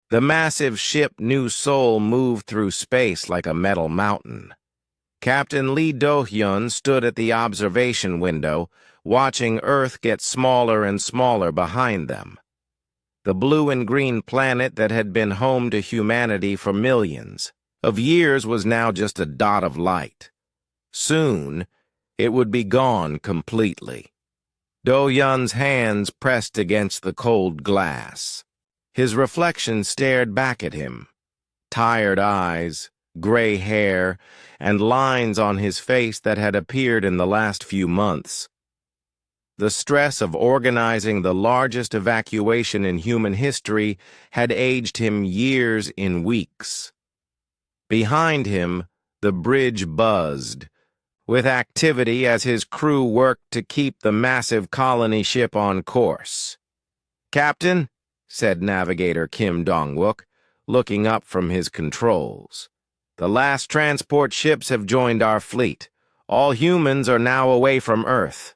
The massive ship New Seoul moved through space like a metal mountain. Captain Lee Do-hyun stood at the observation window, watching Earth get smaller and smaller behind them. The blue and green planet that had been home to humanity for millions of years was now just a dot of light. Soon, it would be gone completely. Do-hyun's hands pressed against the cold glass. His reflection stared back at him. Tired eyes, gray hair, and lines on his face that had appeared in the last few months. The stress of organizing the largest evacuation in human history had aged him years in weeks. Behind him, the bridge buzzed, with activity as his crew worked to keep the massive colony ship on course. "Captain," said Navigator Kim Dong-wook, looking up from his controls, "the last transport ships have joined our fleet. All humans are now away from Earth."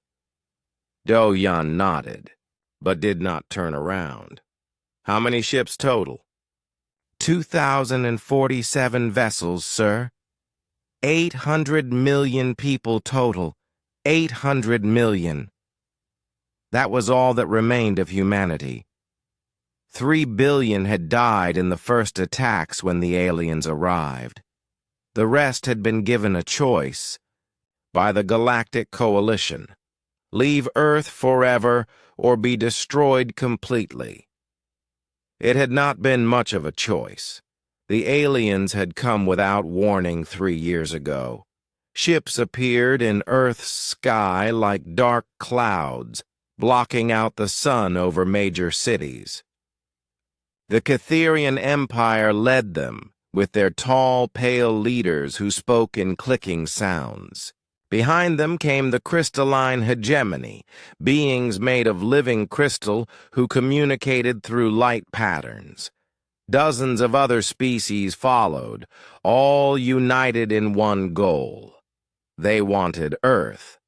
Do-hyun nodded, but did not turn around. "How many ships total?" 2,047 vessels, sir. 800 million people total. 800 million. That was all that remained of humanity. 3 billion had died in the first attacks when the aliens arrived. The rest had been given a choice by the Galactic Coalition: leave Earth forever or be destroyed completely. It had not been much of a choice. The aliens had come without warning 3 years ago. Ships appeared in Earth's sky like dark clouds, blocking out the sun over major cities. The Catherian Empire led them, with their tall, pale leaders who spoke in clicking sounds. Behind them came the crystalline hegemony, beings made of living crystal who communicated through light patterns. Dozens of other species followed, all united in one goal. They wanted Earth,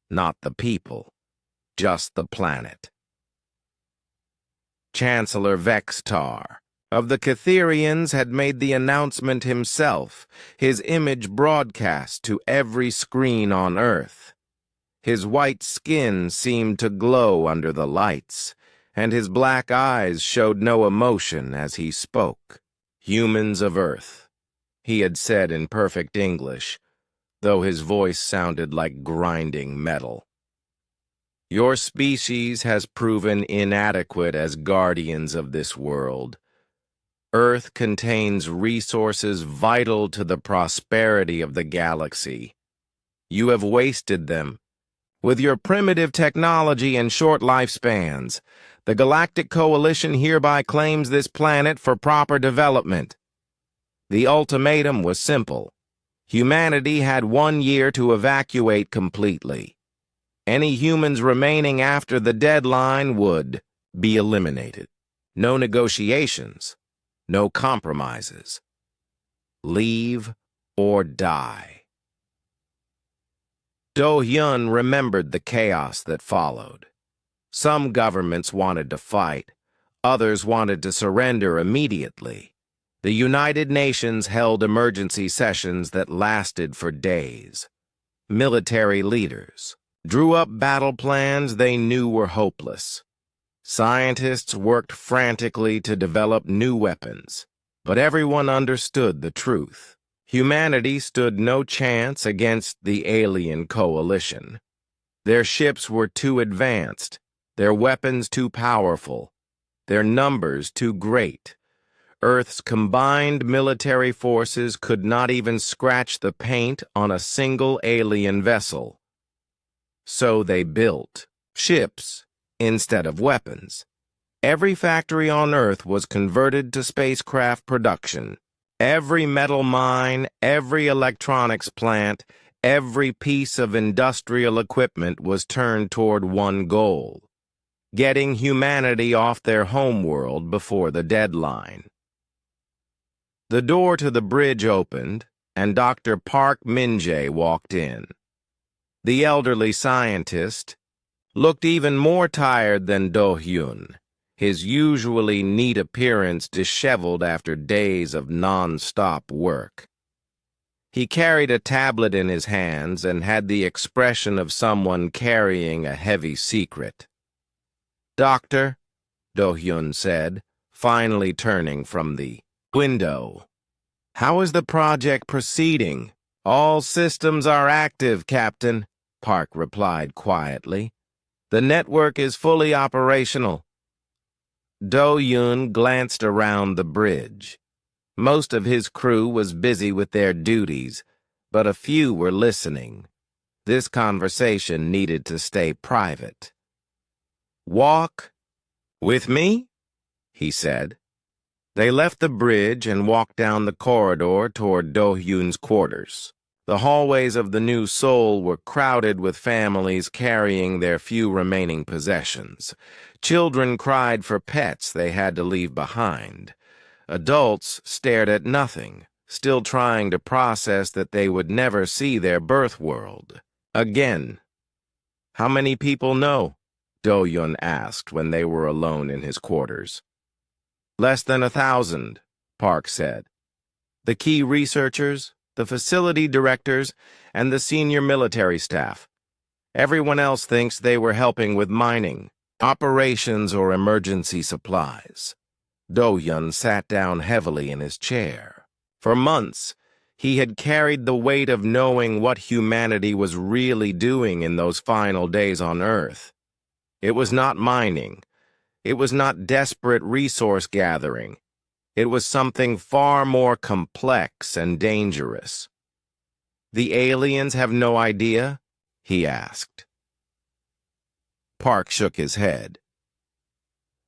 not the people, just the planet. Chancellor Vextar of the Catherians had made the announcement himself, his image broadcast to every screen on Earth. His white skin seemed to glow under the lights, and his black eyes showed no emotion as he spoke. "Humans of Earth," he had said in perfect English, though his voice sounded like grinding metal. "Your species has proven inadequate as guardians of this world. Earth contains resources vital to the prosperity of the galaxy. You have wasted them. With your primitive technology and short lifespans, the Galactic Coalition hereby claims this planet for proper development." The ultimatum was simple. Humanity had 1 year to evacuate completely. Any humans remaining after the deadline would be eliminated. No negotiations, no compromises. Leave or die. Do-hyun remembered the chaos that followed. Some governments wanted to fight, others wanted to surrender immediately. The United Nations held emergency sessions that lasted for days. Military leaders drew up battle plans they knew were hopeless. Scientists worked frantically to develop new weapons, but everyone understood the truth. Humanity stood no chance against the alien coalition. Their ships were too advanced, their weapons too powerful, their numbers too great. Earth's combined military forces could not even scratch the paint on a single alien vessel. So they built ships instead of weapons. Every factory on Earth was converted to spacecraft production. Every metal mine, every electronics plant, every piece of industrial equipment was turned toward one goal: getting humanity off their homeworld before the deadline. The door to the bridge opened, and Dr. Park Min-jae walked in. The elderly scientist looked even more tired than Do-hyun. his usually neat appearance disheveled after days of non-stop work. He carried a tablet in his hands and had the expression of someone carrying a heavy secret. "Doctor," Do-hyun said, finally turning from the window. "How is the project proceeding?" "All systems are active, Captain," Park replied quietly. "The network is fully operational." Do-hyun glanced around the bridge. Most of his crew was busy with their duties, but a few were listening. This conversation needed to stay private. "Walk with me?" he said. They left the bridge and walked down the corridor toward Do-hyun's quarters. The hallways of the new Seoul were crowded with families carrying their few remaining possessions. Children cried for pets they had to leave behind. Adults stared at nothing, still trying to process that they would never see their birth world again. "How many people know?" Do-hyun asked when they were alone in his quarters. "Less than 1,000, Park said. "The key researchers, the facility directors, and the senior military staff. Everyone else thinks they were helping with mining, operations, or emergency supplies." Do-hyun sat down heavily in his chair. For months, he had carried the weight of knowing what humanity was really doing in those final days on Earth. It was not mining. It was not desperate resource gathering. It was something far more complex and dangerous. "The aliens have no idea?" he asked. Park shook his head.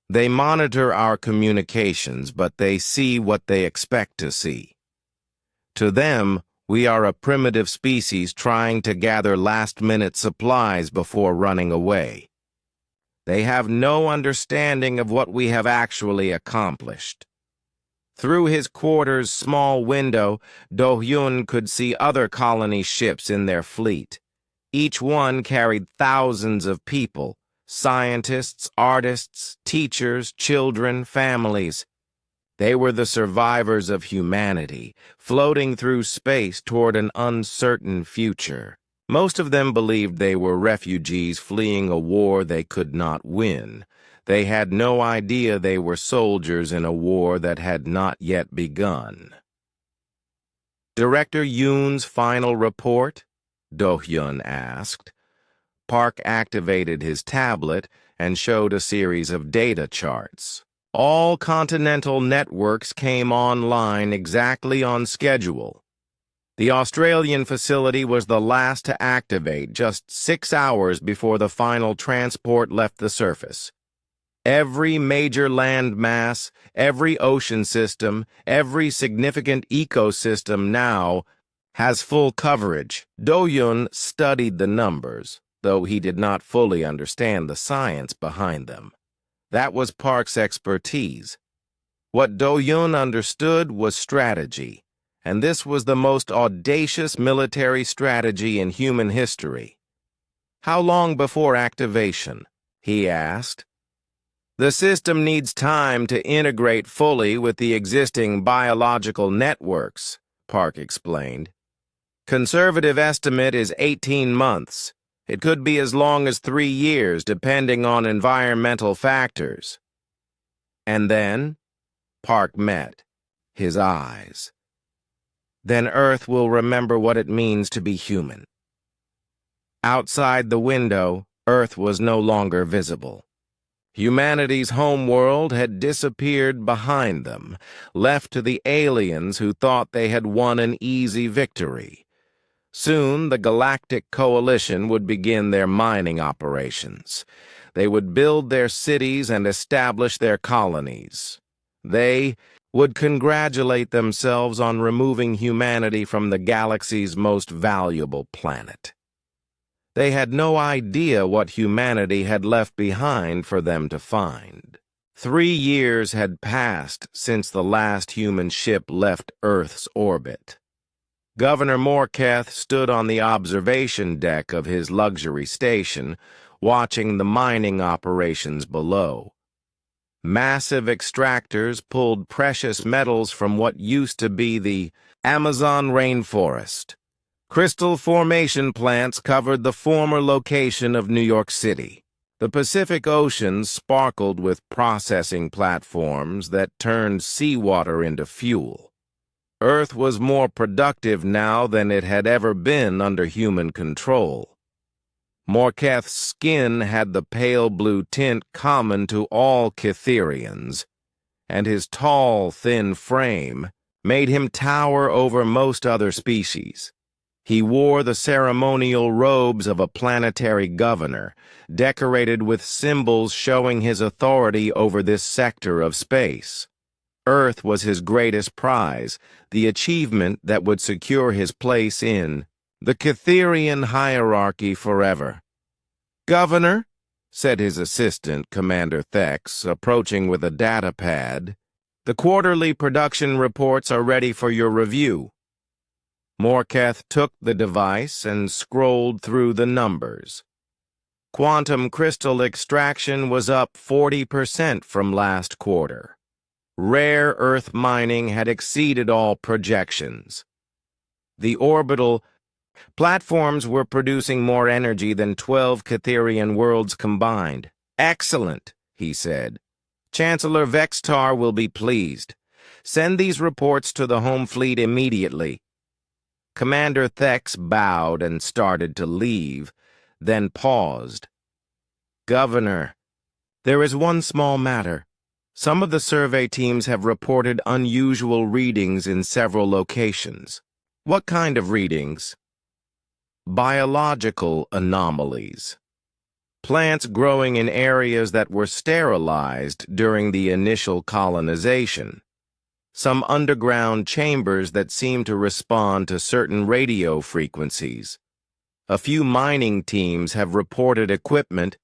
"They monitor our communications, but they see what they expect to see. To them, we are a primitive species trying to gather last-minute supplies before running away. They have no understanding of what we have actually accomplished." Through his quarters' small window, Do-hyun could see other colony ships in their fleet. Each one carried thousands of people: scientists, artists, teachers, children, families. They were the survivors of humanity, floating through space toward an uncertain future. Most of them believed they were refugees fleeing a war they could not win. They had no idea they were soldiers in a war that had not yet begun. "Director Yoon's final report?" Do-hyun asked. Park activated his tablet and showed a series of data charts. All continental networks came online exactly on schedule. The Australian facility was the last to activate, just 6 hours before the final transport left the surface. Every major landmass, every ocean system, every significant ecosystem now has full coverage. Do-hyun studied the numbers, though he did not fully understand the science behind them. That was Park's expertise. What Do-hyun understood was strategy, and this was the most audacious military strategy in human history. "How long before activation?" he asked. "The system needs time to integrate fully with the existing biological networks," Park explained. "Conservative estimate is 18 months. It could be as long as 3 years, depending on environmental factors." "And then?" Park met his eyes. "Then Earth will remember what it means to be human." Outside the window, Earth was no longer visible. Humanity's homeworld had disappeared behind them, left to the aliens who thought they had won an easy victory. Soon, the Galactic Coalition would begin their mining operations. They would build their cities and establish their colonies. They would congratulate themselves on removing humanity from the galaxy's most valuable planet. They had no idea what humanity had left behind for them to find. 3 years had passed since the last human ship left Earth's orbit. Governor Morketh stood on the observation deck of his luxury station, watching the mining operations below. Massive extractors pulled precious metals from what used to be the Amazon rainforest. Crystal formation plants covered the former location of New York City. The Pacific Ocean sparkled with processing platforms that turned seawater into fuel. Earth was more productive now than it had ever been under human control. Morketh's skin had the pale blue tint common to all Cytherians, and his tall, thin frame made him tower over most other species. He wore the ceremonial robes of a planetary governor, decorated with symbols showing his authority over this sector of space. Earth was his greatest prize, the achievement that would secure his place in the Cytherian hierarchy forever. "Governor," said his assistant, Commander Thex, approaching with a data pad, "the quarterly production reports are ready for your review." Morketh took the device and scrolled through the numbers. Quantum crystal extraction was up 40% from last quarter. Rare earth mining had exceeded all projections. The orbital platforms were producing more energy than 12 Cytherian worlds combined. "Excellent," he said. "Chancellor Vextar will be pleased. Send these reports to the home fleet immediately." Commander Thex bowed and started to leave, then paused. "Governor, there is one small matter. Some of the survey teams have reported unusual readings in several locations." "What kind of readings?" "Biological anomalies. Plants growing in areas that were sterilized during the initial colonization. Some underground chambers that seem to respond to certain radio frequencies. A few mining teams have reported equipment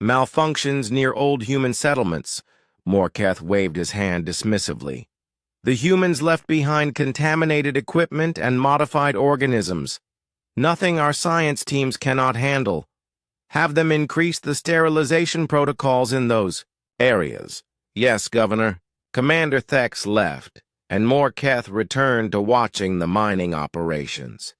malfunctions near old human settlements." Morketh waved his hand dismissively. "The humans left behind contaminated equipment and modified organisms. Nothing our science teams cannot handle. Have them increase the sterilization protocols in those areas." "Yes, Governor." Commander Thex left, and Morketh returned to watching the mining operations.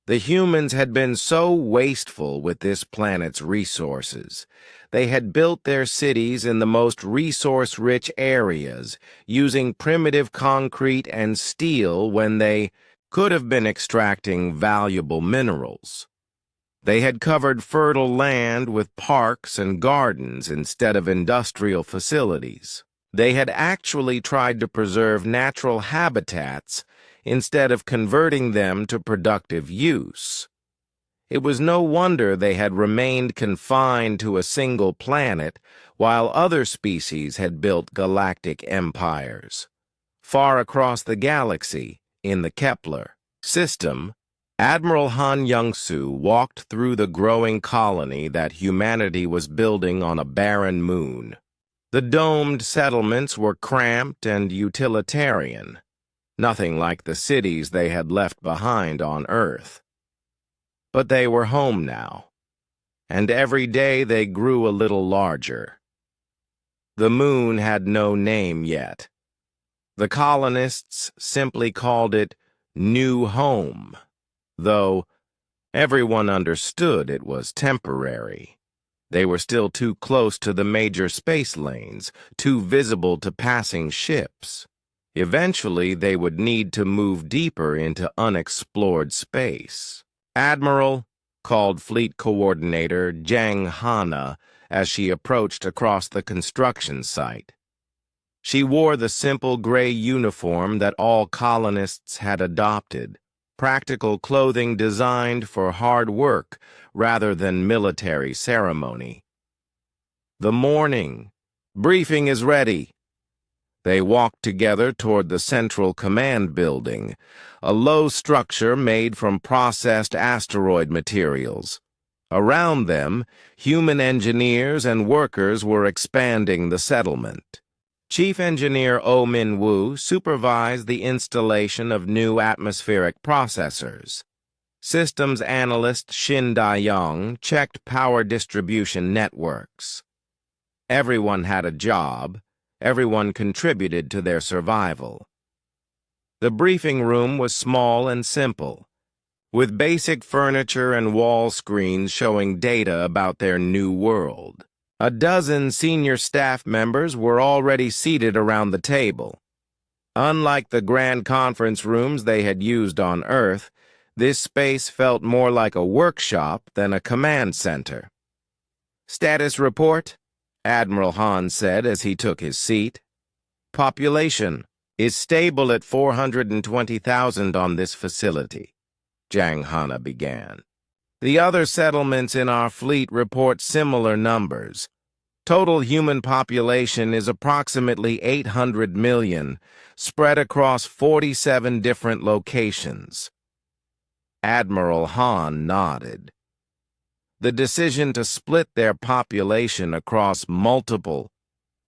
The humans had been so wasteful with this planet's resources. They had built their cities in the most resource-rich areas, using primitive concrete and steel when they could have been extracting valuable minerals. They had covered fertile land with parks and gardens instead of industrial facilities. They had actually tried to preserve natural habitats instead of converting them to productive use. It was no wonder they had remained confined to a single planet while other species had built galactic empires. Far across the galaxy, in the Kepler system, Admiral Han Young-soo walked through the growing colony that humanity was building on a barren moon. The domed settlements were cramped and utilitarian, nothing like the cities they had left behind on Earth. But they were home now, and every day they grew a little larger. The moon had no name yet. The colonists simply called it New Home, though everyone understood it was temporary. They were still too close to the major space lanes, too visible to passing ships. Eventually, they would need to move deeper into unexplored space. "Admiral," called Fleet Coordinator Jang Hana as she approached across the construction site. She wore the simple gray uniform that all colonists had adopted, practical clothing designed for hard work rather than military ceremony. "The morning. Briefing is ready." They walked together toward the Central Command Building, a low structure made from processed asteroid materials. Around them, human engineers and workers were expanding the settlement. Chief Engineer Oh Min-woo supervised the installation of new atmospheric processors. Systems Analyst Shin Da-young checked power distribution networks. Everyone had a job, Everyone contributed to their survival. The briefing room was small and simple, with basic furniture and wall screens showing data about their new world. A dozen senior staff members were already seated around the table. Unlike the grand conference rooms they had used on Earth, this space felt more like a workshop than a command center. "Status report," Admiral Han said as he took his seat. "Population is stable at 420,000 on this facility," Jang Hana began. "The other settlements in our fleet report similar numbers. Total human population is approximately 800 million, spread across 47 different locations." Admiral Han nodded. The decision to split their population across multiple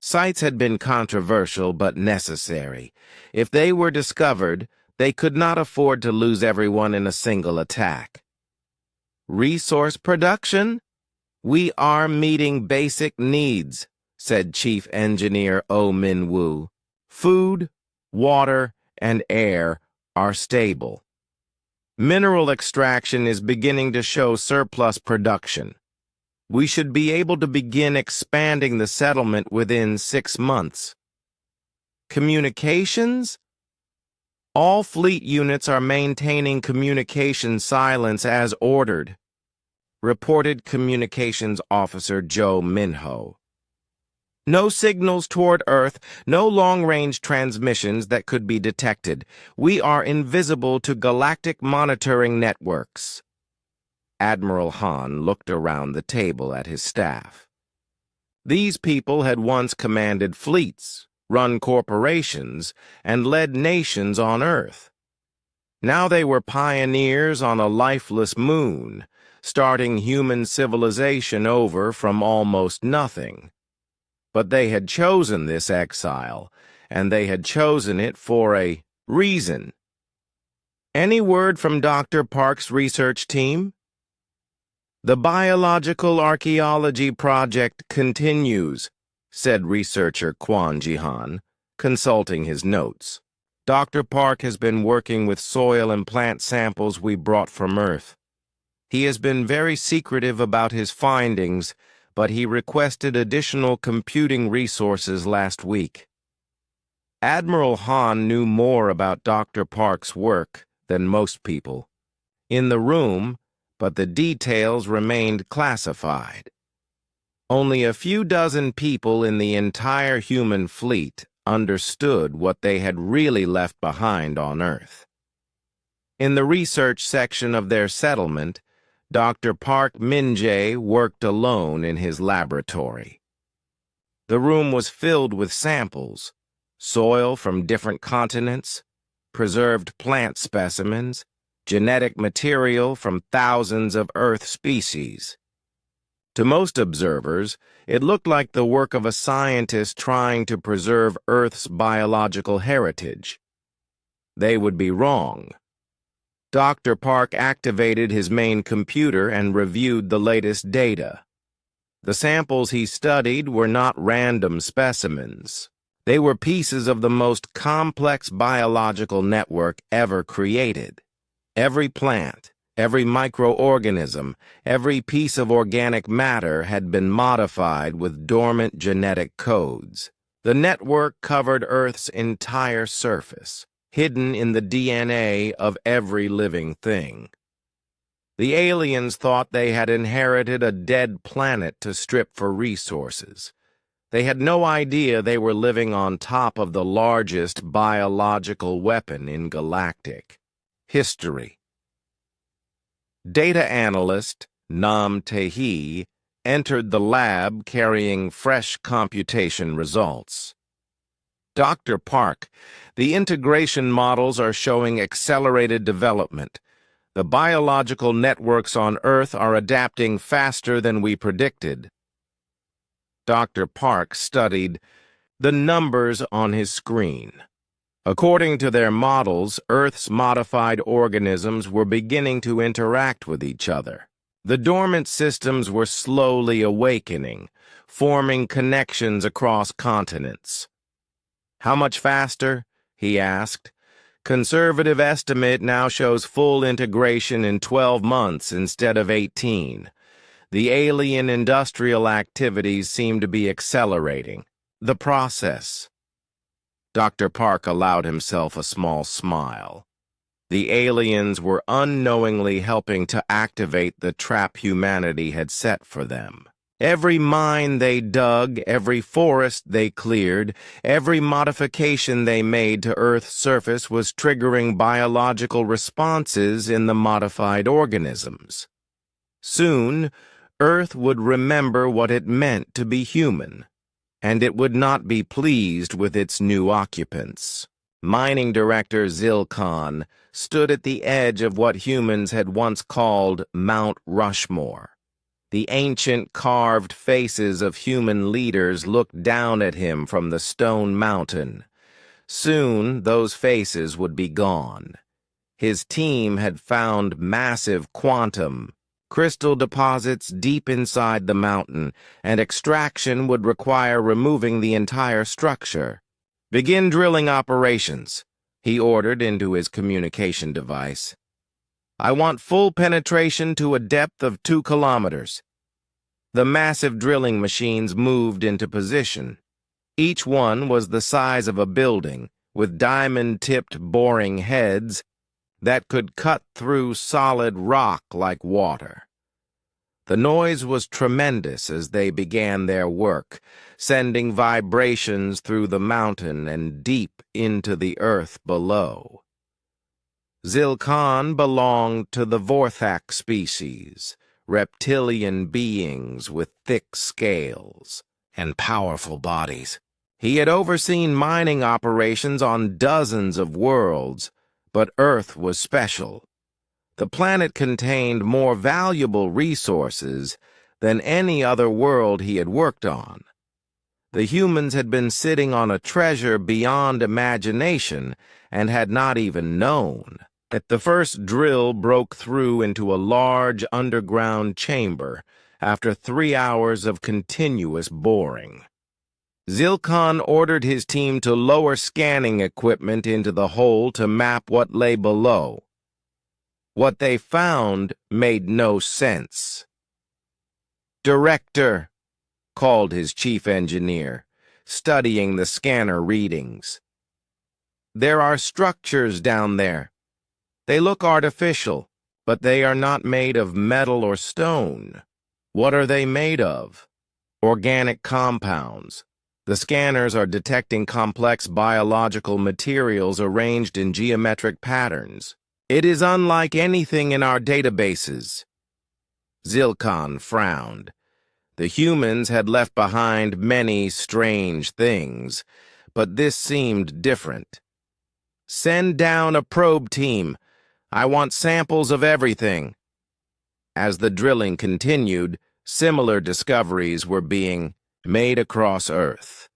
sites had been controversial but necessary. If they were discovered, they could not afford to lose everyone in a single attack. "Resource production? We are meeting basic needs," said Chief Engineer Oh Min-woo. "Food, water, and air are stable. Mineral extraction is beginning to show surplus production. We should be able to begin expanding the settlement within 6 months. Communications? All fleet units are maintaining communication silence as ordered," reported Communications Officer Joe Minho. "No signals toward Earth, no long-range transmissions that could be detected. We are invisible to galactic monitoring networks." Admiral Han looked around the table at his staff. These people had once commanded fleets, run corporations, and led nations on Earth. Now they were pioneers on a lifeless moon, starting human civilization over from almost nothing. But they had chosen this exile, and they had chosen it for a reason. "Any word from Dr. Park's research team?" "The Biological Archaeology Project continues," said researcher Kwon Ji-han, consulting his notes. "Dr. Park has been working with soil and plant samples we brought from Earth. He has been very secretive about his findings, but he requested additional computing resources last week." Admiral Han knew more about Dr. Park's work than most people in the room, but the details remained classified. Only a few dozen people in the entire human fleet understood what they had really left behind on Earth. In the research section of their settlement, Dr. Park Min-jae worked alone in his laboratory. The room was filled with samples, soil from different continents, preserved plant specimens, genetic material from thousands of Earth species. To most observers, it looked like the work of a scientist trying to preserve Earth's biological heritage. They would be wrong. Dr. Park activated his main computer and reviewed the latest data. The samples he studied were not random specimens. They were pieces of the most complex biological network ever created. Every plant, every microorganism, every piece of organic matter had been modified with dormant genetic codes. The network covered Earth's entire surface, hidden in the DNA of every living thing. The aliens thought they had inherited a dead planet to strip for resources. They had no idea they were living on top of the largest biological weapon in galactic history. Data analyst Nam Tae-hee entered the lab carrying fresh computation results. "Dr. Park, the integration models are showing accelerated development. The biological networks on Earth are adapting faster than we predicted." Dr. Park studied the numbers on his screen. According to their models, Earth's modified organisms were beginning to interact with each other. The dormant systems were slowly awakening, forming connections across continents. How much faster? He asked. Conservative estimate now shows full integration in 12 months instead of 18. The alien industrial activities seem to be accelerating. The process. Dr. Park allowed himself a small smile. The aliens were unknowingly helping to activate the trap humanity had set for them. Every mine they dug, every forest they cleared, every modification they made to Earth's surface was triggering biological responses in the modified organisms. Soon, Earth would remember what it meant to be human, and it would not be pleased with its new occupants. Mining Director Zilkon stood at the edge of what humans had once called Mount Rushmore. The ancient carved faces of human leaders looked down at him from the stone mountain. Soon, those faces would be gone. His team had found massive quantum crystal deposits deep inside the mountain, and extraction would require removing the entire structure. "Begin drilling operations," he ordered into his communication device. "I want full penetration to a depth of 2 kilometers. The massive drilling machines moved into position. Each one was the size of a building, with diamond-tipped boring heads that could cut through solid rock like water. The noise was tremendous as they began their work, sending vibrations through the mountain and deep into the earth below. Zilkon belonged to the Vorthak species, reptilian beings with thick scales and powerful bodies. He had overseen mining operations on dozens of worlds, but Earth was special. The planet contained more valuable resources than any other world he had worked on. The humans had been sitting on a treasure beyond imagination and had not even known. The first drill broke through into a large underground chamber after 3 hours of continuous boring. Zilkon ordered his team to lower scanning equipment into the hole to map what lay below. What they found made no sense. "Director," called his chief engineer, studying the scanner readings. "There are structures down there. They look artificial, but they are not made of metal or stone. What are they made of? Organic compounds. The scanners are detecting complex biological materials arranged in geometric patterns. It is unlike anything in our databases." Zilkon frowned. The humans had left behind many strange things, but this seemed different. "Send down a probe team. I want samples of everything." As the drilling continued, similar discoveries were being made across Earth.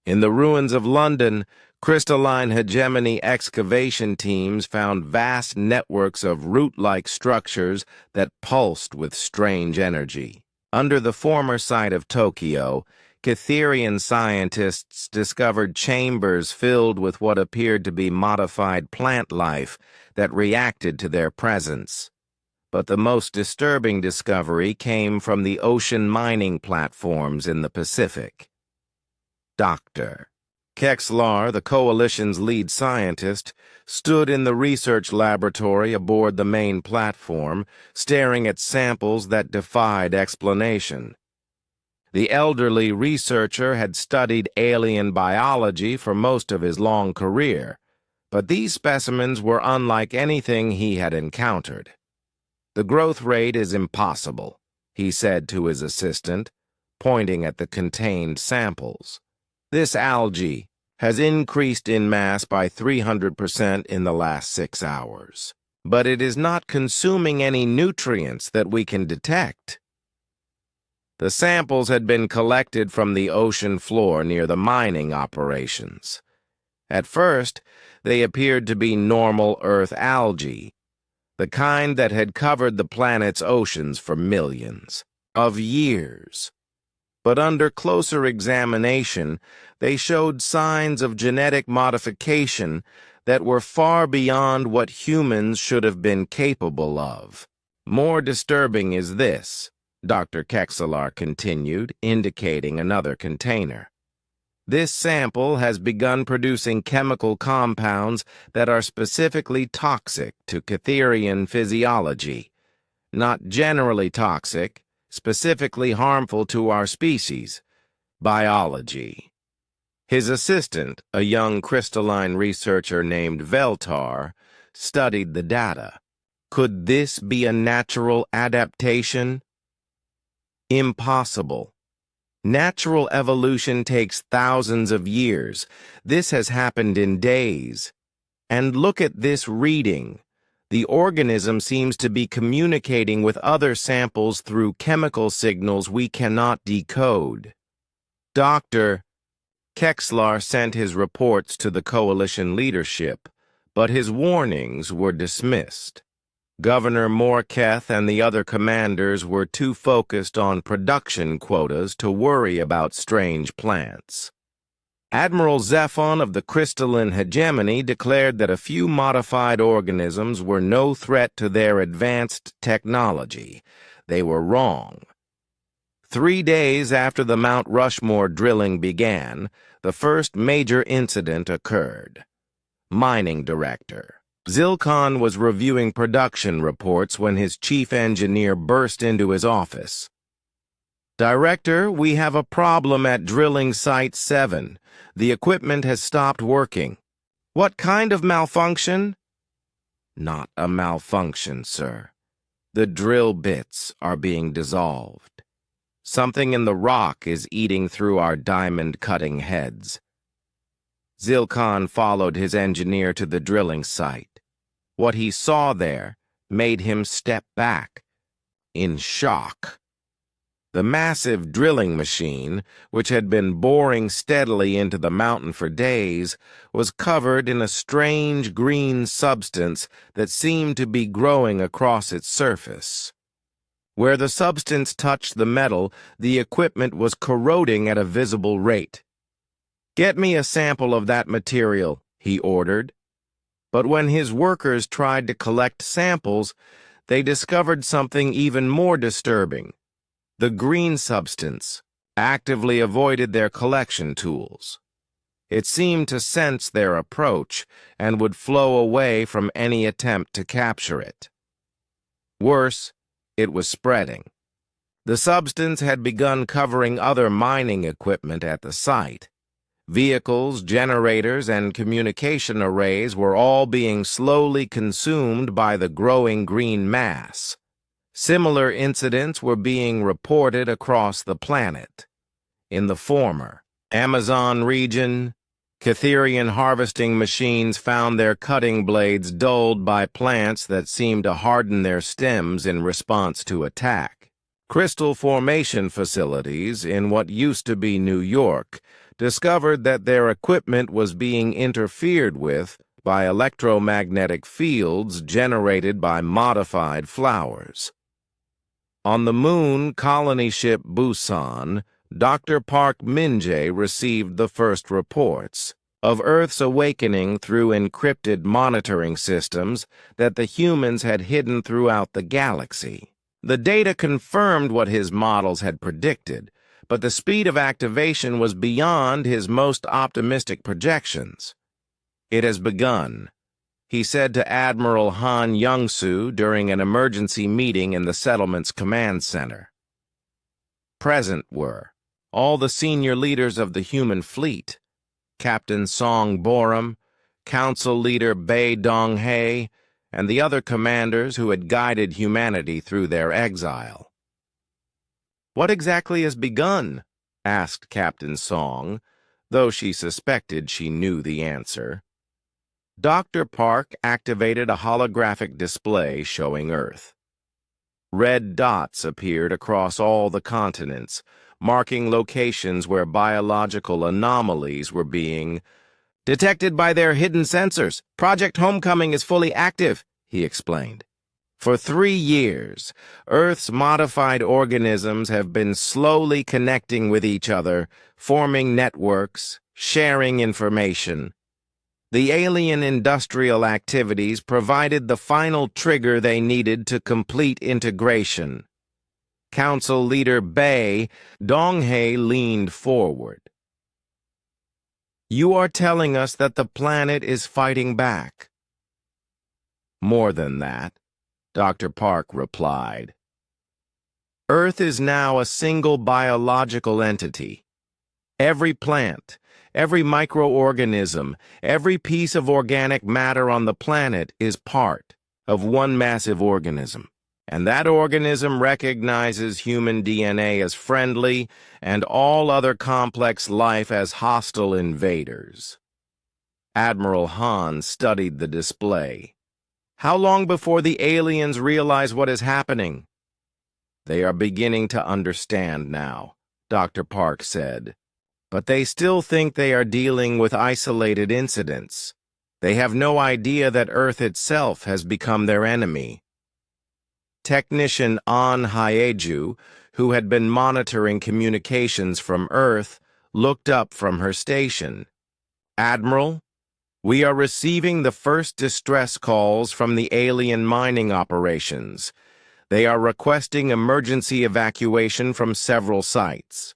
In the ruins of London, crystalline hegemony excavation teams found vast networks of root-like structures that pulsed with strange energy. Under the former site of Tokyo, Cytherian scientists discovered chambers filled with what appeared to be modified plant life that reacted to their presence. But the most disturbing discovery came from the ocean mining platforms in the Pacific. Dr. Kexlar, the Coalition's lead scientist, stood in the research laboratory aboard the main platform, staring at samples that defied explanation. The elderly researcher had studied alien biology for most of his long career, but these specimens were unlike anything he had encountered. "The growth rate is impossible," he said to his assistant, pointing at the contained samples. "This algae has increased in mass by 300% in the last 6 hours, but it is not consuming any nutrients that we can detect." The samples had been collected from the ocean floor near the mining operations. At first, they appeared to be normal Earth algae, the kind that had covered the planet's oceans for millions of years. but under closer examination, they showed signs of genetic modification that were far beyond what humans should have been capable of. More disturbing is this, Dr. Kexelar continued, indicating another container. This sample has begun producing chemical compounds that are specifically toxic to Catherian physiology. Not generally toxic, specifically harmful to our species, biology. His assistant, a young crystalline researcher named Veltar, studied the data. Could this be a natural adaptation? Impossible. Natural evolution takes thousands of years. This has happened in days. And look at this reading. The organism seems to be communicating with other samples through chemical signals we cannot decode. Dr. Kexelar sent his reports to the coalition leadership, but his warnings were dismissed. Governor Morketh and the other commanders were too focused on production quotas to worry about strange plants. Admiral Zephon of the crystalline hegemony declared that a few modified organisms were no threat to their advanced technology. They were wrong. 3 days after the Mount Rushmore drilling began, the first major incident occurred. Mining Director Zilkon was reviewing production reports when his chief engineer burst into his office. Director, we have a problem at drilling Site 7. The equipment has stopped working. What kind of malfunction? Not a malfunction, sir. The drill bits are being dissolved. Something in the rock is eating through our diamond-cutting heads. Zilkon followed his engineer to the drilling site. What he saw there made him step back, in shock. The massive drilling machine, which had been boring steadily into the mountain for days, was covered in a strange green substance that seemed to be growing across its surface. Where the substance touched the metal, the equipment was corroding at a visible rate. "Get me a sample of that material," he ordered. But when his workers tried to collect samples, they discovered something even more disturbing. The green substance actively avoided their collection tools. It seemed to sense their approach and would flow away from any attempt to capture it. Worse, it was spreading. The substance had begun covering other mining equipment at the site. Vehicles, generators, and communication arrays were all being slowly consumed by the growing green mass. Similar incidents were being reported across the planet. In the former, Amazon region, Catherian harvesting machines found their cutting blades dulled by plants that seemed to harden their stems in response to attack. Crystal formation facilities in what used to be New York discovered that their equipment was being interfered with by electromagnetic fields generated by modified flowers. On the moon colony ship Busan, Dr. Park Min-jae received the first reports of Earth's awakening through encrypted monitoring systems that the humans had hidden throughout the galaxy. The data confirmed what his models had predicted, but the speed of activation was beyond his most optimistic projections. "It has begun," he said to Admiral Han Young-soo during an emergency meeting in the settlement's command center. Present were all the senior leaders of the human fleet, Captain Song Borum, Council Leader Bae Dong-hae, and the other commanders who had guided humanity through their exile. "What exactly has begun?" asked Captain Song, though she suspected she knew the answer. Dr. Park activated a holographic display showing Earth. Red dots appeared across all the continents, marking locations where biological anomalies were being detected by their hidden sensors. "Project Homecoming is fully active," he explained. For 3 years, Earth's modified organisms have been slowly connecting with each other, forming networks, sharing information. The alien industrial activities provided the final trigger they needed to complete integration. Council Leader BehindHFY leaned forward. "You are telling us that the planet is fighting back." "More than that," Dr. Park replied. "Earth is now a single biological entity. Every plant, every microorganism, every piece of organic matter on the planet is part of one massive organism. And that organism recognizes human DNA as friendly and all other complex life as hostile invaders." Admiral Han studied the display. "How long before the aliens realize what is happening?" "They are beginning to understand now," Dr. Park said. "But they still think they are dealing with isolated incidents. They have no idea that Earth itself has become their enemy." Technician An Hyeju, who had been monitoring communications from Earth, looked up from her station. "Admiral, we are receiving the first distress calls from the alien mining operations. They are requesting emergency evacuation from several sites."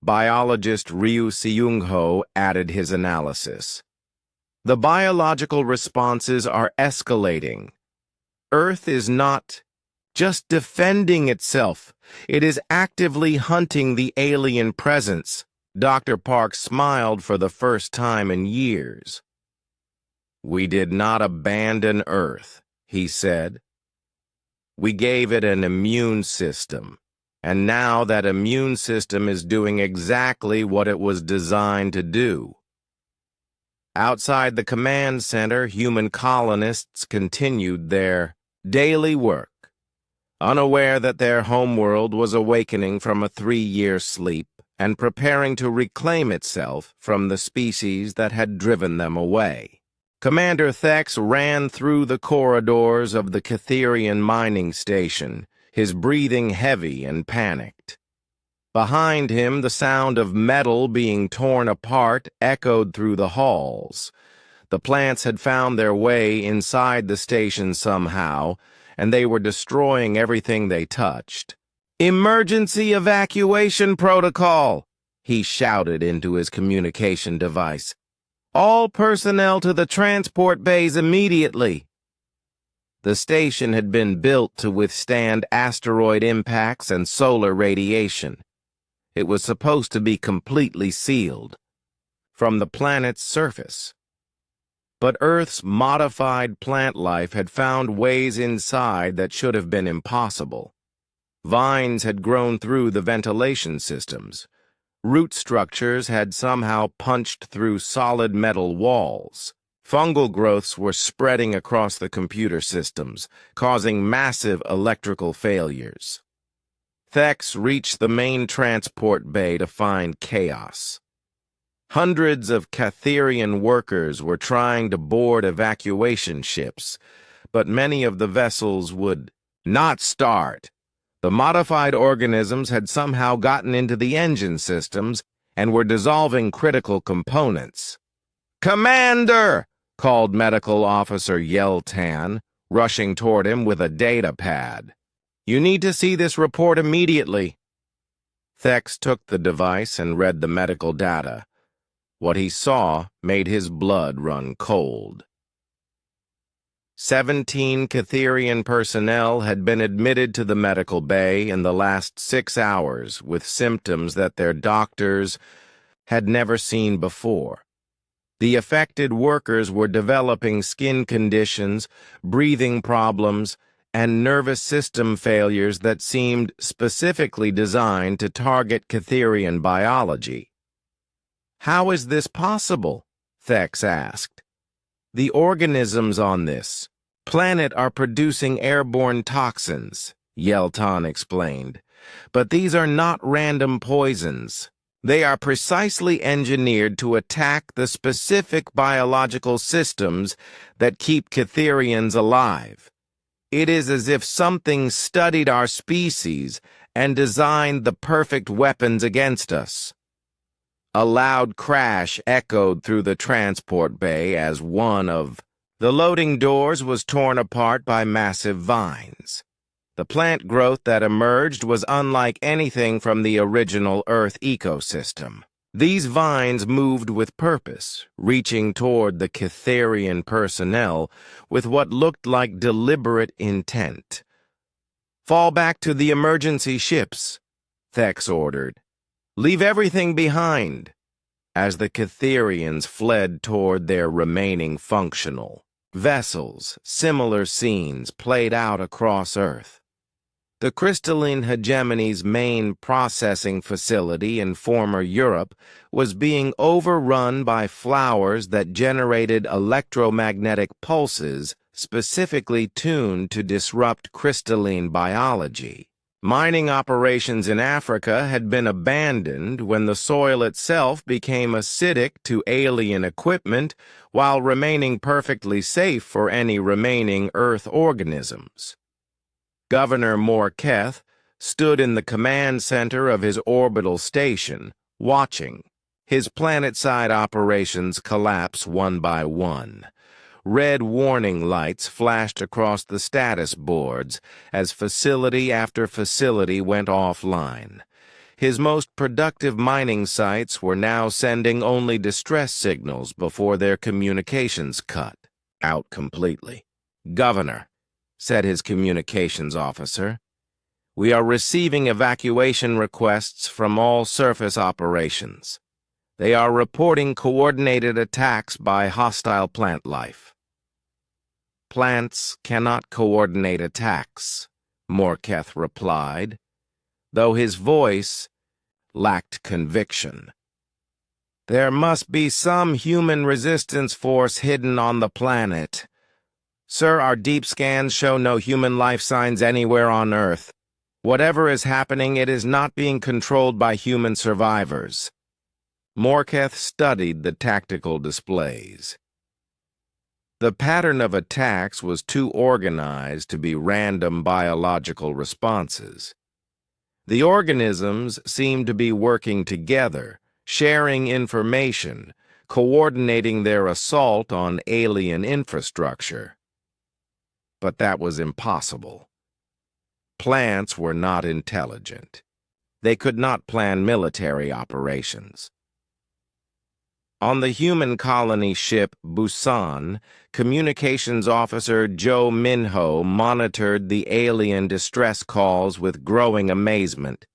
Biologist Ryu Seung-ho added his analysis. "The biological responses are escalating. Earth is not just defending itself. It is actively hunting the alien presence." Dr. Park smiled for the first time in years. "We did not abandon Earth," he said. "We gave it an immune system, and now that immune system is doing exactly what it was designed to do." Outside the command center, human colonists continued their daily work, unaware that their homeworld was awakening from a 3-year sleep and preparing to reclaim itself from the species that had driven them away. Commander Thex ran through the corridors of the Catherian mining station, his breathing heavy and panicked. Behind him, the sound of metal being torn apart echoed through the halls. The plants had found their way inside the station somehow, and they were destroying everything they touched. "Emergency evacuation protocol!" he shouted into his communication device. "All personnel to the transport bays immediately." The station had been built to withstand asteroid impacts and solar radiation. It was supposed to be completely sealed from the planet's surface. But Earth's modified plant life had found ways inside that should have been impossible. Vines had grown through the ventilation systems. Root structures had somehow punched through solid metal walls. Fungal growths were spreading across the computer systems, causing massive electrical failures. Thex reached the main transport bay to find chaos. Hundreds of Catherian workers were trying to board evacuation ships, but many of the vessels would not start. The modified organisms had somehow gotten into the engine systems and were dissolving critical components. "Commander!" called Medical Officer Yeltan, rushing toward him with a data pad. "You need to see this report immediately." Thex took the device and read the medical data. What he saw made his blood run cold. 17 Catherian personnel had been admitted to the medical bay in the last 6 hours with symptoms that their doctors had never seen before. The affected workers were developing skin conditions, breathing problems, and nervous system failures that seemed specifically designed to target Catherian biology. "How is this possible?" Thex asked. "The organisms on this planet are producing airborne toxins," Yeltan explained. "But these are not random poisons. They are precisely engineered to attack the specific biological systems that keep Catherians alive. It is as if something studied our species and designed the perfect weapons against us. A loud crash echoed through the transport bay as one of the loading doors was torn apart by massive vines. The plant growth that emerged was unlike anything from the original Earth ecosystem. These vines moved with purpose, reaching toward the Catharian personnel with what looked like deliberate intent. "Fall back to the emergency ships," Thex ordered. "Leave everything behind," as the Catharians fled toward their remaining functional vessels. Similar scenes played out across Earth. The crystalline hegemony's main processing facility in former Europe was being overrun by flowers that generated electromagnetic pulses specifically tuned to disrupt crystalline biology. Mining operations in Africa had been abandoned when the soil itself became acidic to alien equipment while remaining perfectly safe for any remaining Earth organisms. Governor Morketh stood in the command center of his orbital station, watching his planet-side operations collapse one by one. Red warning lights flashed across the status boards as facility after facility went offline. His most productive mining sites were now sending only distress signals before their communications cut out completely. "Governor," said his communications officer, "we are receiving evacuation requests from all surface operations. They are reporting coordinated attacks by hostile plant life." "Plants cannot coordinate attacks," Morketh replied, though his voice lacked conviction. "There must be some human resistance force hidden on the planet. Sir, our deep scans show no human life signs anywhere on Earth. Whatever is happening, it is not being controlled by human survivors." Morketh studied the tactical displays. The pattern of attacks was too organized to be random biological responses. The organisms seemed to be working together, sharing information, coordinating their assault on alien infrastructure. But that was impossible. Plants were not intelligent. They could not plan military operations. On the human colony ship Busan, communications officer Joe Minho monitored the alien distress calls with growing amazement.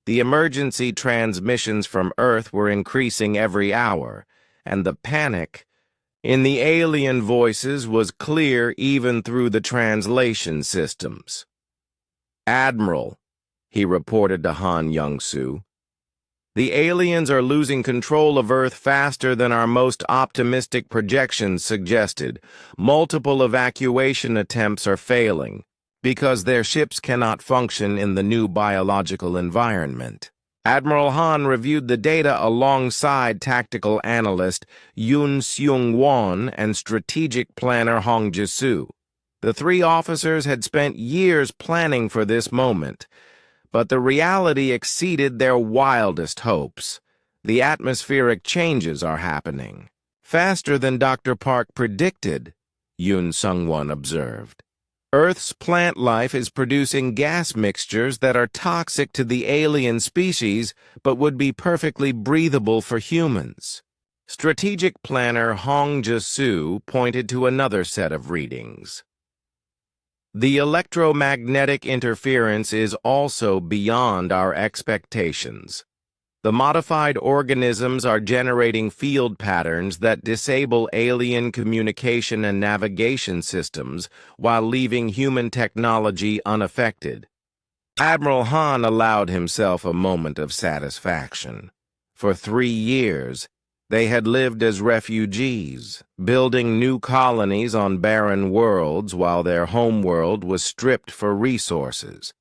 The emergency transmissions from Earth were increasing every hour, and the panic in the alien voices was clear even through the translation systems. "Admiral," he reported to Han Young-soo, "the aliens are losing control of Earth faster than our most optimistic projections suggested. Multiple evacuation attempts are failing because their ships cannot function in the new biological environment." Admiral Han reviewed the data alongside tactical analyst Yoon Seung-won and strategic planner Hong Ji-soo. The three officers had spent years planning for this moment, but the reality exceeded their wildest hopes. The atmospheric changes are happening faster than Dr. Park predicted, Yoon Seung-won observed. Earth's plant life is producing gas mixtures that are toxic to the alien species but would be perfectly breathable for humans. Strategic planner Hong Ji-soo pointed to another set of readings. "The electromagnetic interference is also beyond our expectations. The modified organisms are generating field patterns that disable alien communication and navigation systems while leaving human technology unaffected." Admiral Han allowed himself a moment of satisfaction. For 3 years, they had lived as refugees, building new colonies on barren worlds while their homeworld was stripped for resources.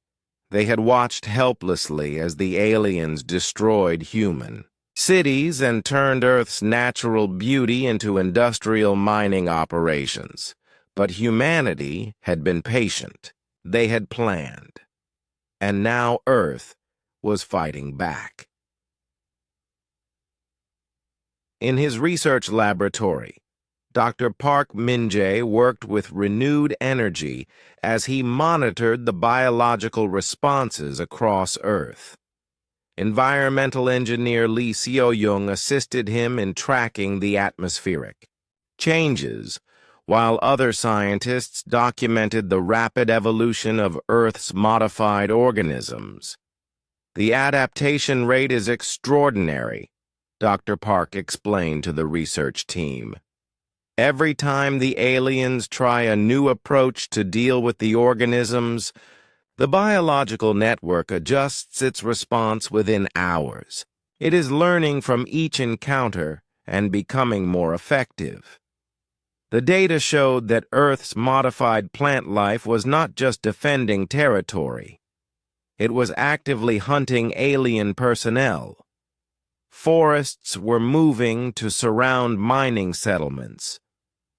They had watched helplessly as the aliens destroyed human cities and turned Earth's natural beauty into industrial mining operations. But humanity had been patient. They had planned. And now Earth was fighting back. In his research laboratory, Dr. Park Min-jae worked with renewed energy as he monitored the biological responses across Earth. Environmental engineer Lee Seo-young assisted him in tracking the atmospheric changes, while other scientists documented the rapid evolution of Earth's modified organisms. The adaptation rate is extraordinary, Dr. Park explained to the research team. Every time the aliens try a new approach to deal with the organisms, the biological network adjusts its response within hours. It is learning from each encounter and becoming more effective. The data showed that Earth's modified plant life was not just defending territory. It was actively hunting alien personnel. Forests were moving to surround mining settlements.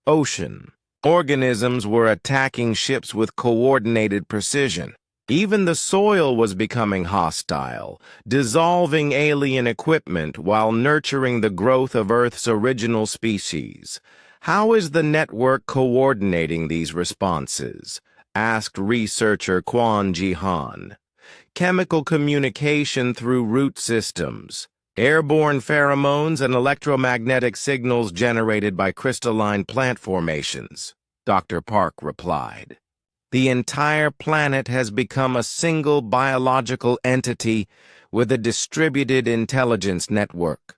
Ocean organisms were attacking ships with coordinated precision. Even the soil was becoming hostile, dissolving alien equipment while nurturing the growth of Earth's original species. How is the network coordinating these responses? Asked researcher Kwon Ji-han. Chemical communication through root systems. Airborne pheromones and electromagnetic signals generated by crystalline plant formations, Dr. Park replied. The entire planet has become a single biological entity with a distributed intelligence network.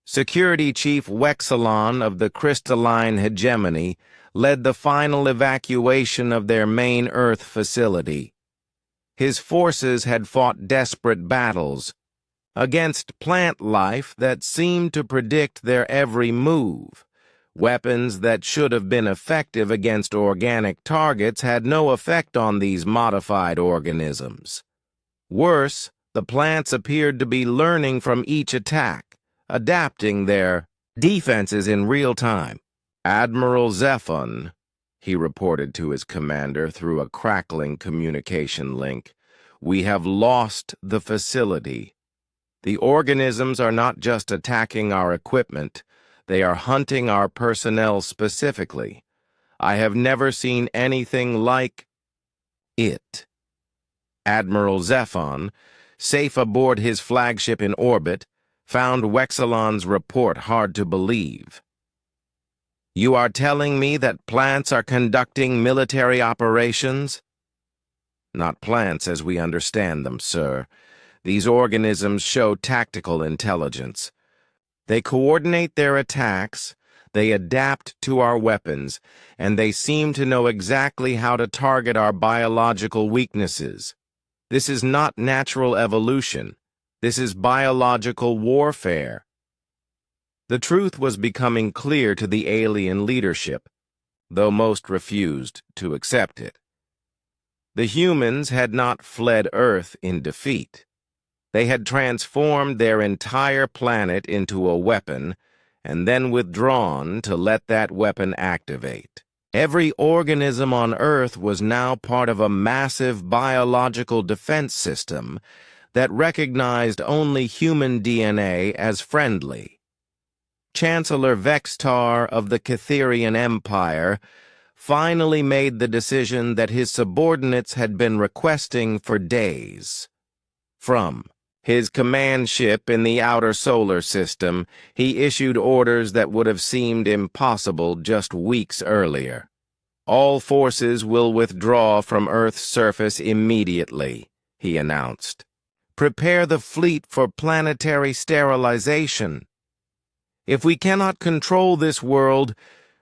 Security Chief Wexelon of the Crystalline Hegemony led the final evacuation of their main Earth facility. His forces had fought desperate battles against plant life that seemed to predict their every move. Weapons that should have been effective against organic targets had no effect on these modified organisms. Worse, the plants appeared to be learning from each attack, adapting their defenses in real time. Admiral Zephon, he reported to his commander through a crackling communication link, we have lost the facility. The organisms are not just attacking our equipment, they are hunting our personnel specifically. I have never seen anything like it. Admiral Zephon, safe aboard his flagship in orbit, found Wexelon's report hard to believe. You are telling me that plants are conducting military operations? Not plants as we understand them, sir. These organisms show tactical intelligence. They coordinate their attacks, they adapt to our weapons, and they seem to know exactly how to target our biological weaknesses. This is not natural evolution. This is biological warfare. The truth was becoming clear to the alien leadership, though most refused to accept it. The humans had not fled Earth in defeat. They had transformed their entire planet into a weapon and then withdrawn to let that weapon activate. Every organism on Earth was now part of a massive biological defense system that recognized only human DNA as friendly. Chancellor Vextar of the Catherian Empire finally made the decision that his subordinates had been requesting for days. From his command ship in the outer solar system, he issued orders that would have seemed impossible just weeks earlier. All forces will withdraw from Earth's surface immediately, he announced. Prepare the fleet for planetary sterilization. If we cannot control this world,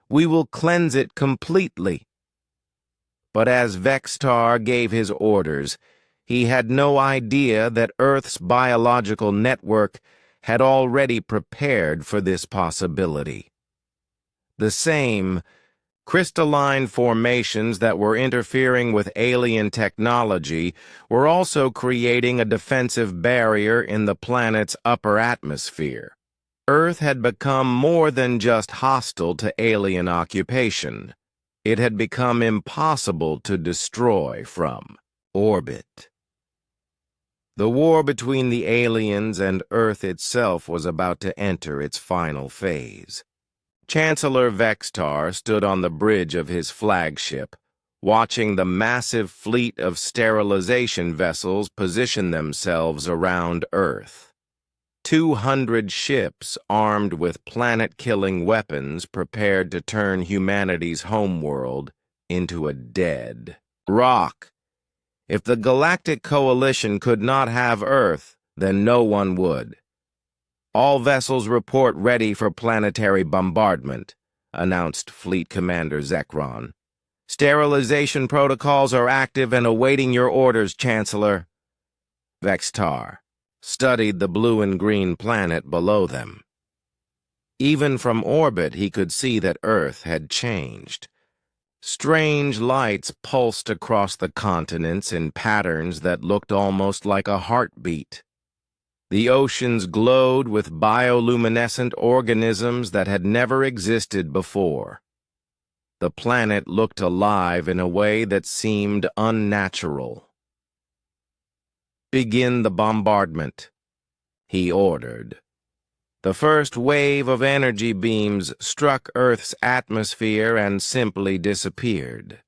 we will cleanse it completely. But as Vextar gave his orders, he had no idea that Earth's biological network had already prepared for this possibility. The same crystalline formations that were interfering with alien technology were also creating a defensive barrier in the planet's upper atmosphere. Earth had become more than just hostile to alien occupation. It had become impossible to destroy from orbit. The war between the aliens and Earth itself was about to enter its final phase. Chancellor Vextar stood on the bridge of his flagship, watching the massive fleet of sterilization vessels position themselves around Earth. 200 ships armed with planet-killing weapons prepared to turn humanity's homeworld into a dead rock. If the Galactic Coalition could not have Earth, then no one would. "All vessels report ready for planetary bombardment," announced Fleet Commander Zekron. "Sterilization protocols are active and awaiting your orders, Chancellor." Vextar studied the blue and green planet below them. Even from orbit, he could see that Earth had changed. Strange lights pulsed across the continents in patterns that looked almost like a heartbeat. The oceans glowed with bioluminescent organisms that had never existed before. The planet looked alive in a way that seemed unnatural. "Begin the bombardment," he ordered. The first wave of energy beams struck Earth's atmosphere and simply disappeared.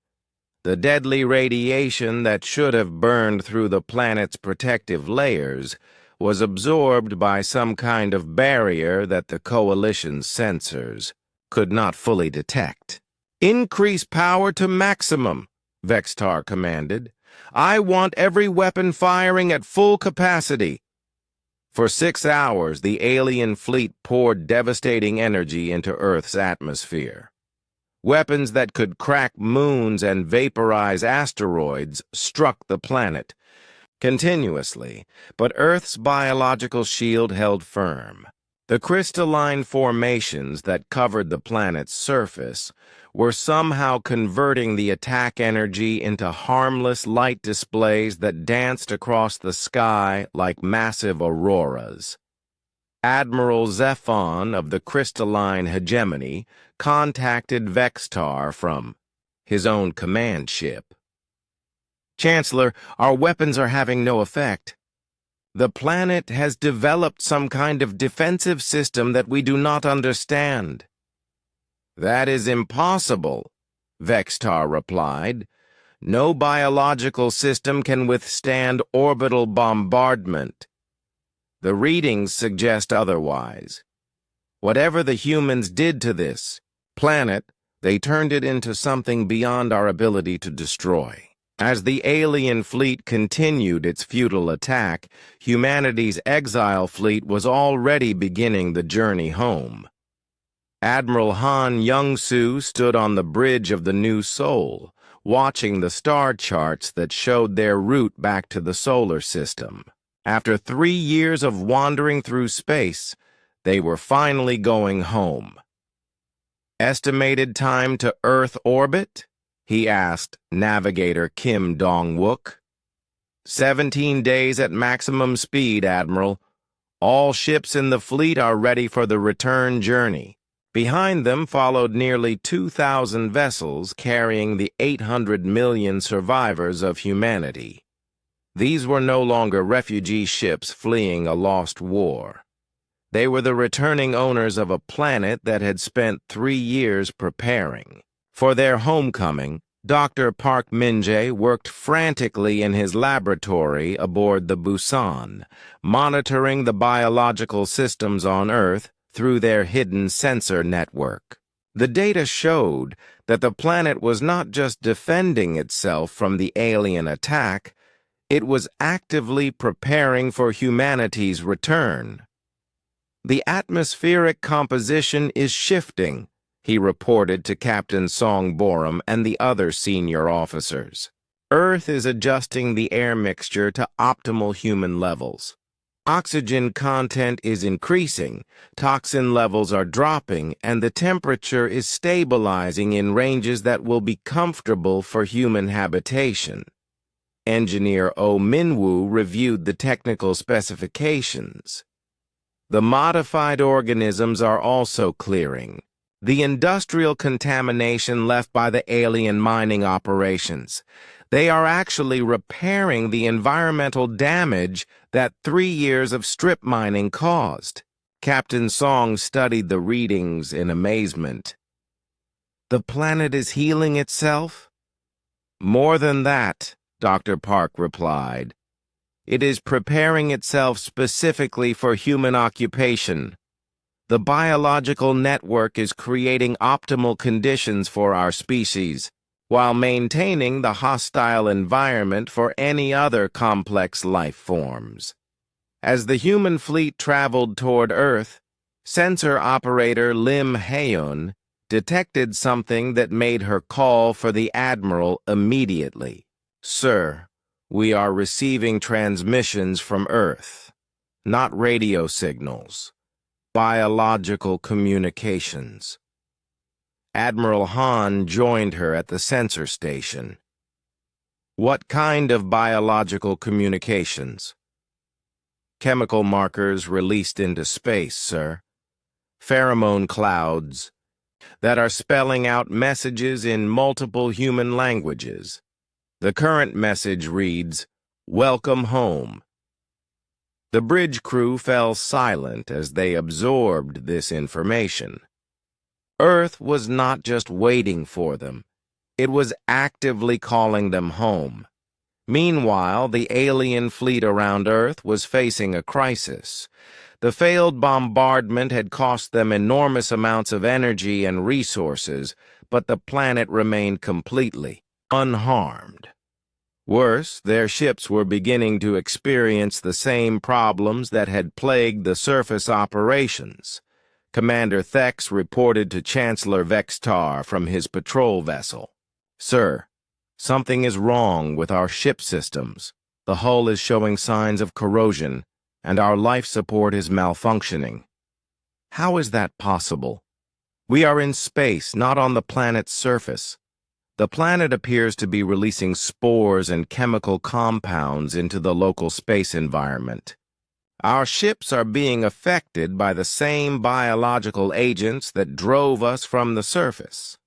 The deadly radiation that should have burned through the planet's protective layers was absorbed by some kind of barrier that the Coalition's sensors could not fully detect. "Increase power to maximum," Vextar commanded. "I want every weapon firing at full capacity." For 6 hours, the alien fleet poured devastating energy into Earth's atmosphere. Weapons that could crack moons and vaporize asteroids struck the planet continuously, but Earth's biological shield held firm. The crystalline formations that covered the planet's surface were somehow converting the attack energy into harmless light displays that danced across the sky like massive auroras. Admiral Zephon of the Crystalline Hegemony contacted Vextar from his own command ship. "Chancellor, our weapons are having no effect. The planet has developed some kind of defensive system that we do not understand." "That is impossible," Vextar replied. "No biological system can withstand orbital bombardment. The readings suggest otherwise. Whatever the humans did to this planet, they turned it into something beyond our ability to destroy." As the alien fleet continued its futile attack, humanity's exile fleet was already beginning the journey home. Admiral Han Young-soo stood on the bridge of the New Sol, watching the star charts that showed their route back to the solar system. After 3 years of wandering through space, they were finally going home. "Estimated time to Earth orbit?" he asked Navigator Kim Dong-wook. 17 days at maximum speed, Admiral. All ships in the fleet are ready for the return journey." Behind them followed nearly 2,000 vessels carrying the 800 million survivors of humanity. These were no longer refugee ships fleeing a lost war. They were the returning owners of a planet that had spent 3 years preparing. For their homecoming, Dr. Park Min-jae worked frantically in his laboratory aboard the Busan, monitoring the biological systems on Earth through their hidden sensor network. The data showed that the planet was not just defending itself from the alien attack, it was actively preparing for humanity's return. "The atmospheric composition is shifting," he reported to Captain Song Borum and the other senior officers. "Earth is adjusting the air mixture to optimal human levels. Oxygen content is increasing, toxin levels are dropping, and the temperature is stabilizing in ranges that will be comfortable for human habitation." Engineer Oh Min-woo reviewed the technical specifications. "The modified organisms are also clearing. The industrial contamination left by the alien mining operations. They are actually repairing the environmental damage that 3 years of strip mining caused. Captain Song studied the readings in amazement. The planet is healing itself? More than that, Dr. Park replied. It is preparing itself specifically for human occupation. The biological network is creating optimal conditions for our species, while maintaining the hostile environment for any other complex life forms. As the human fleet traveled toward Earth, sensor operator Lim Haeun detected something that made her call for the Admiral immediately. Sir, we are receiving transmissions from Earth, not radio signals. Biological communications. Admiral Han joined her at the sensor station. What kind of biological communications? Chemical markers released into space, sir. Pheromone clouds that are spelling out messages in multiple human languages. The current message reads, "Welcome home." The bridge crew fell silent as they absorbed this information. Earth was not just waiting for them. It was actively calling them home. Meanwhile, the alien fleet around Earth was facing a crisis. The failed bombardment had cost them enormous amounts of energy and resources, but the planet remained completely unharmed. Worse, their ships were beginning to experience the same problems that had plagued the surface operations. Commander Thex reported to Chancellor Vextar from his patrol vessel. Sir, something is wrong with our ship systems. The hull is showing signs of corrosion, and our life support is malfunctioning. How is that possible? We are in space, not on the planet's surface. The planet appears to be releasing spores and chemical compounds into the local space environment. Our ships are being affected by the same biological agents that drove us from the surface.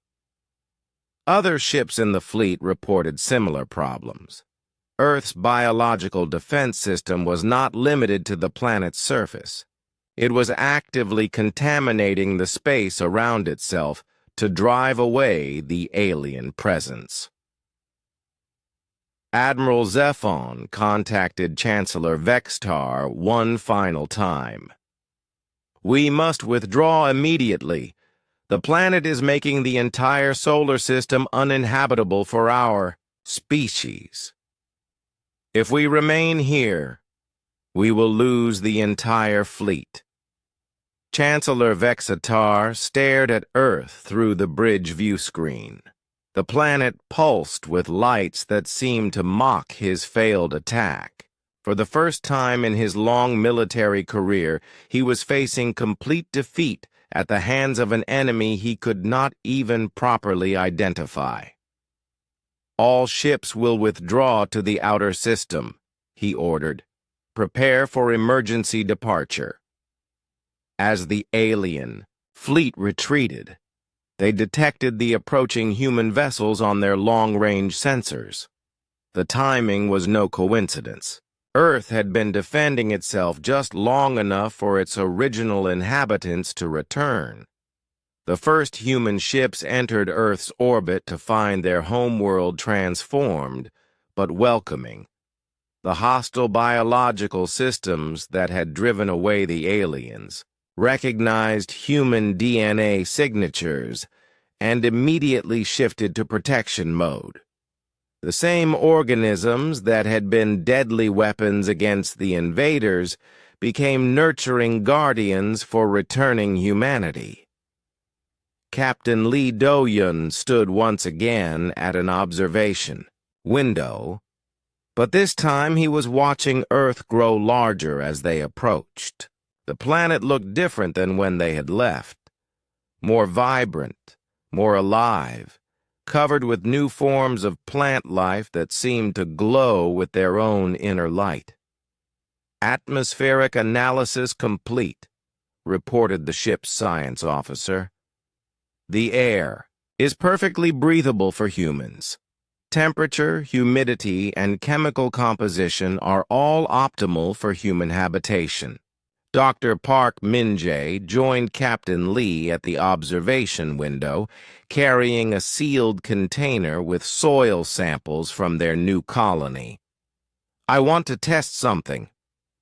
Other ships in the fleet reported similar problems. Earth's biological defense system was not limited to the planet's surface. It was actively contaminating the space around itself to drive away the alien presence. Admiral Zephon contacted Chancellor Vextar one final time. We must withdraw immediately. The planet is making the entire solar system uninhabitable for our species. If we remain here, we will lose the entire fleet. Chancellor Vexatar stared at Earth through the bridge view screen. The planet pulsed with lights that seemed to mock his failed attack. For the first time in his long military career, he was facing complete defeat at the hands of an enemy he could not even properly identify. All ships will withdraw to the outer system, he ordered. Prepare for emergency departure. As the alien fleet retreated, they detected the approaching human vessels on their long-range sensors. The timing was no coincidence. Earth had been defending itself just long enough for its original inhabitants to return. The first human ships entered Earth's orbit to find their homeworld transformed, but welcoming. The hostile biological systems that had driven away the aliens recognized human DNA signatures and immediately shifted to protection mode. The same organisms that had been deadly weapons against the invaders became nurturing guardians for returning humanity. Captain Lee Do-yun stood once again at an observation window, but this time he was watching Earth grow larger as they approached. The planet looked different than when they had left. More vibrant, more alive, covered with new forms of plant life that seemed to glow with their own inner light. Atmospheric analysis complete, reported the ship's science officer. The air is perfectly breathable for humans. Temperature, humidity, and chemical composition are all optimal for human habitation. Dr. Park Min-jae joined Captain Lee at the observation window, carrying a sealed container with soil samples from their new colony. "I want to test something,"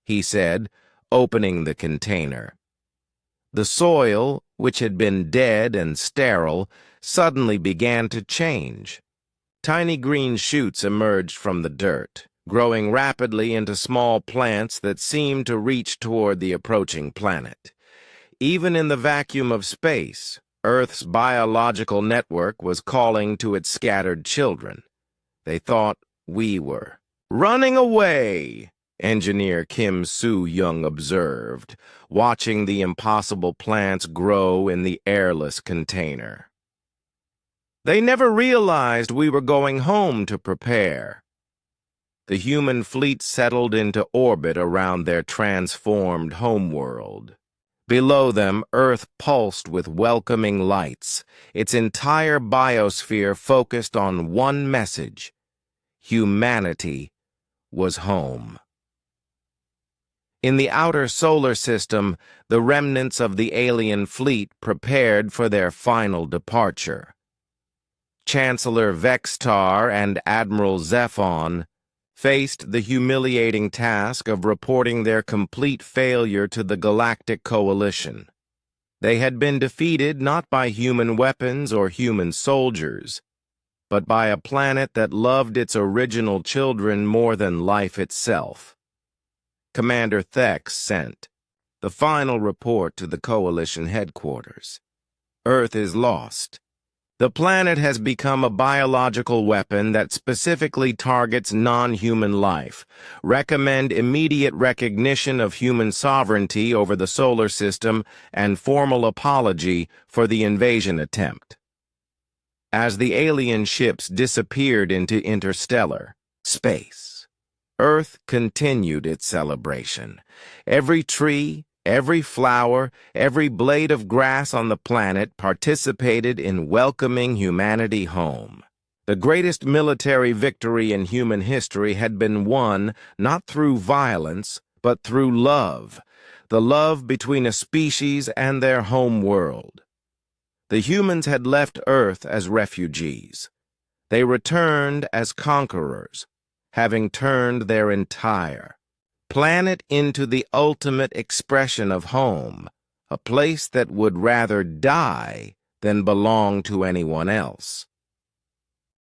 he said, opening the container. The soil, which had been dead and sterile, suddenly began to change. Tiny green shoots emerged from the dirt, growing rapidly into small plants that seemed to reach toward the approaching planet. Even in the vacuum of space, Earth's biological network was calling to its scattered children. They thought we were running away, Engineer Kim Soo-young observed, watching the impossible plants grow in the airless container. They never realized we were going home to prepare. The human fleet settled into orbit around their transformed homeworld. Below them, Earth pulsed with welcoming lights, its entire biosphere focused on one message: humanity was home. In the outer solar system, the remnants of the alien fleet prepared for their final departure. Chancellor Vextar and Admiral Zephon faced the humiliating task of reporting their complete failure to the Galactic Coalition. They had been defeated not by human weapons or human soldiers, but by a planet that loved its original children more than life itself. Commander Thex sent the final report to the Coalition headquarters. Earth is lost. The planet has become a biological weapon that specifically targets non-human life. Recommend immediate recognition of human sovereignty over the solar system and formal apology for the invasion attempt. As the alien ships disappeared into interstellar space, Earth continued its celebration. Every tree, every flower, every blade of grass on the planet participated in welcoming humanity home. The greatest military victory in human history had been won not through violence, but through love, the love between a species and their home world. The humans had left Earth as refugees. They returned as conquerors, having turned their entire planet into the ultimate expression of home, a place that would rather die than belong to anyone else.